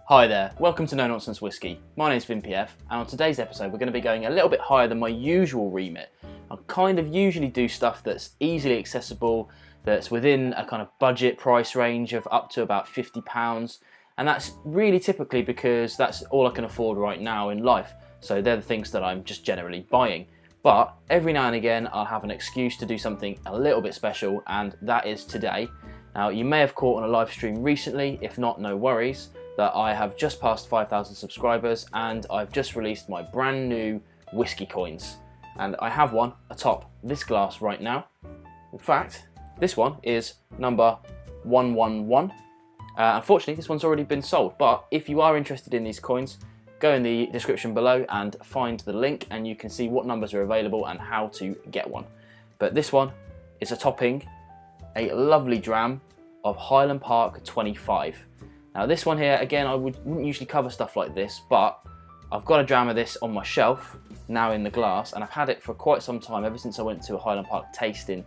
Hi there, welcome to Nonsense Whisky. My name's VinPF, and on today's episode we're going to be going a little bit higher than my usual remit. I kind of usually do stuff that's easily accessible, that's within a kind of budget price range of up to about £50, and that's really typically because that's all I can afford right now in life, so they're the things that I'm just generally buying. But every now and again I'll have an excuse to do something a little bit special, and that is today. Now, you may have caught on a live stream recently, if not, no worries, that I have just passed 5,000 subscribers and I've just released my brand new whiskey coins. And I have one atop this glass right now. In fact, this one is number 111. Unfortunately, this one's already been sold, but if you are interested in these coins, go in the description below and find the link and you can see what numbers are available and how to get one. But this one is a topping a lovely dram of Highland Park 25. Now this one here, again, I wouldn't usually cover stuff like this, but I've got a dram of this on my shelf, now in the glass, and I've had it for quite some time, ever since I went to a Highland Park tasting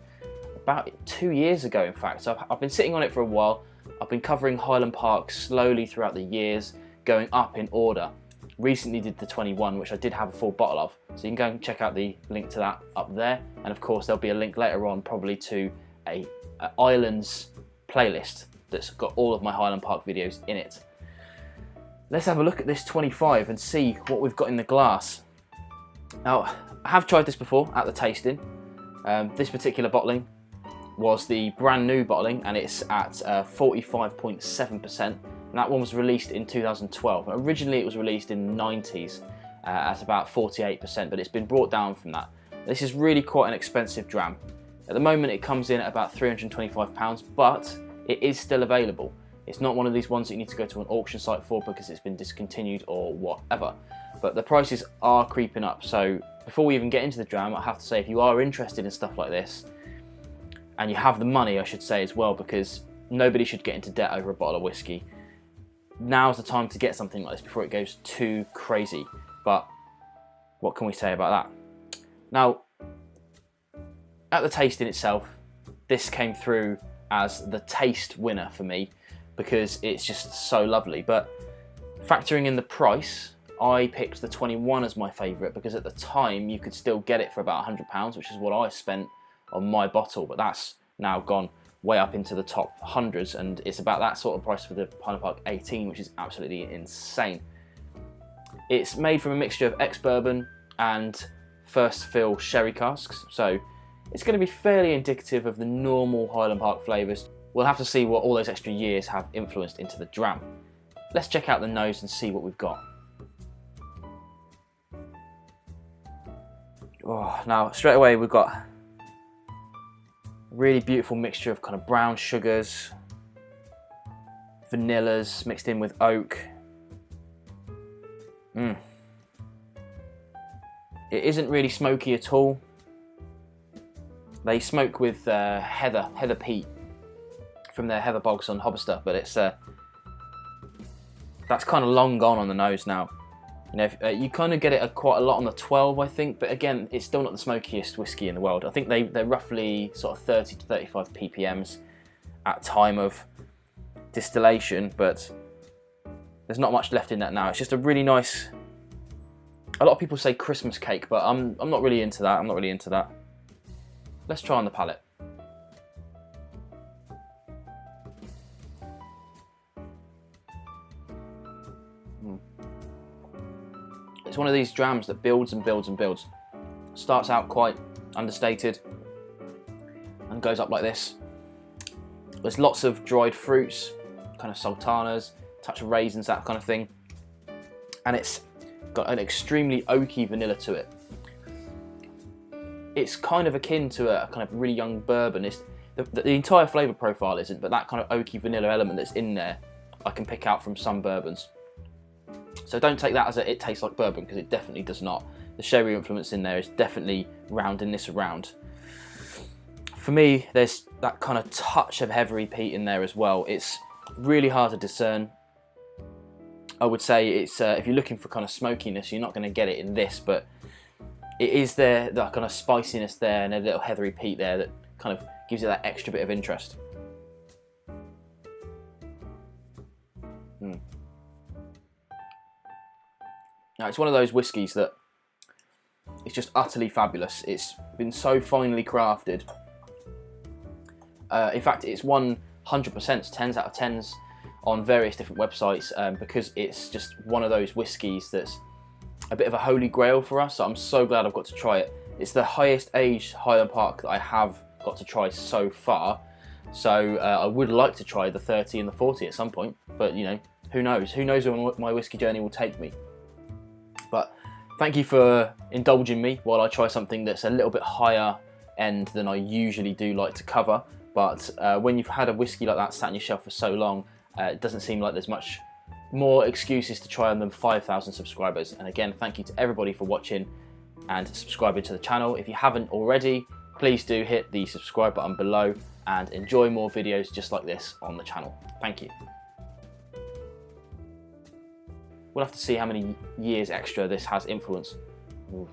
about 2 years ago, in fact. So I've been sitting on it for a while. I've been covering Highland Park slowly throughout the years, going up in order. Recently did the 21, which I did have a full bottle of, so you can go and check out the link to that up there, and of course there'll be a link later on probably to a Islands playlist that's got all of my Highland Park videos in it. Let's have a look at this 25 and see what we've got in the glass. Now, I have tried this before at the tasting. This particular bottling was the brand new bottling, and it's at 45.7%, and that one was released in 2012. Originally it was released in the 90s at about 48%, but it's been brought down from that. This is really quite an expensive dram. At the moment it comes in at about £325, but it is still available. It's not one of these ones that you need to go to an auction site for because it's been discontinued or whatever. But the prices are creeping up, so before we even get into the dram, I have to say, if you are interested in stuff like this, and you have the money, I should say as well, because nobody should get into debt over a bottle of whiskey. Now's the time to get something like this before it goes too crazy. But what can we say about that? Now, at the tasting itself, this came through as the taste winner for me because it's just so lovely. But factoring in the price, I picked the 21 as my favourite because at the time you could still get it for about £100, which is what I spent on my bottle, but that's now gone way up into the top hundreds, and it's about that sort of price for the Highland Park 18, which is absolutely insane. It's made from a mixture of ex-bourbon and first fill sherry casks, so it's going to be fairly indicative of the normal Highland Park flavours. We'll have to see what all those extra years have influenced into the dram. Let's check out the nose and see what we've got. Oh, now, straight away we've got a really beautiful mixture of kind of brown sugars, vanillas mixed in with oak. It isn't really smoky at all. They smoke with heather peat from their heather bogs on Hobster, but it's that's kind of long gone on the nose now. You know, you kind of get it quite a lot on the 12, I think, but again, it's still not the smokiest whiskey in the world. I think they're roughly sort of 30 to 35 ppms at time of distillation, but there's not much left in that now. It's just a really nice. A lot of people say Christmas cake, but I'm not really into that. I'm not really into that. Let's try on the palate. It's one of these drams that builds and builds and builds. Starts out quite understated and goes up like this. There's lots of dried fruits, kind of sultanas, touch of raisins, that kind of thing. And it's got an extremely oaky vanilla to it. It's kind of akin to a kind of really young bourbon. The entire flavour profile isn't, but that kind of oaky vanilla element that's in there, I can pick out from some bourbons. So don't take that as it tastes like bourbon, because it definitely does not. The sherry influence in there is definitely rounding this around. For me, there's that kind of touch of heathery peat in there as well. It's really hard to discern. I would say it's if you're looking for kind of smokiness, you're not going to get it in this, but it is there, that kind of spiciness there and a little heathery peat there that kind of gives it that extra bit of interest. Now, it's one of those whiskies that it's just utterly fabulous. It's been so finely crafted. In fact, it's won 100%, 10s out of 10s on various different websites because it's just one of those whiskies that's a bit of a holy grail for us. So I'm so glad I've got to try it. It's the highest aged Highland Park that I have got to try so far. So I would like to try the 30 and the 40 at some point, but you know, who knows? Who knows where my whiskey journey will take me? But thank you for indulging me while I try something that's a little bit higher end than I usually do like to cover. But when you've had a whiskey like that sat on your shelf for so long, it doesn't seem like there's much more excuses to try on than 5,000 subscribers. And again, thank you to everybody for watching and subscribing to the channel. If you haven't already, please do hit the subscribe button below and enjoy more videos just like this on the channel. Thank you. We'll have to see how many years extra this has influence. Ooh.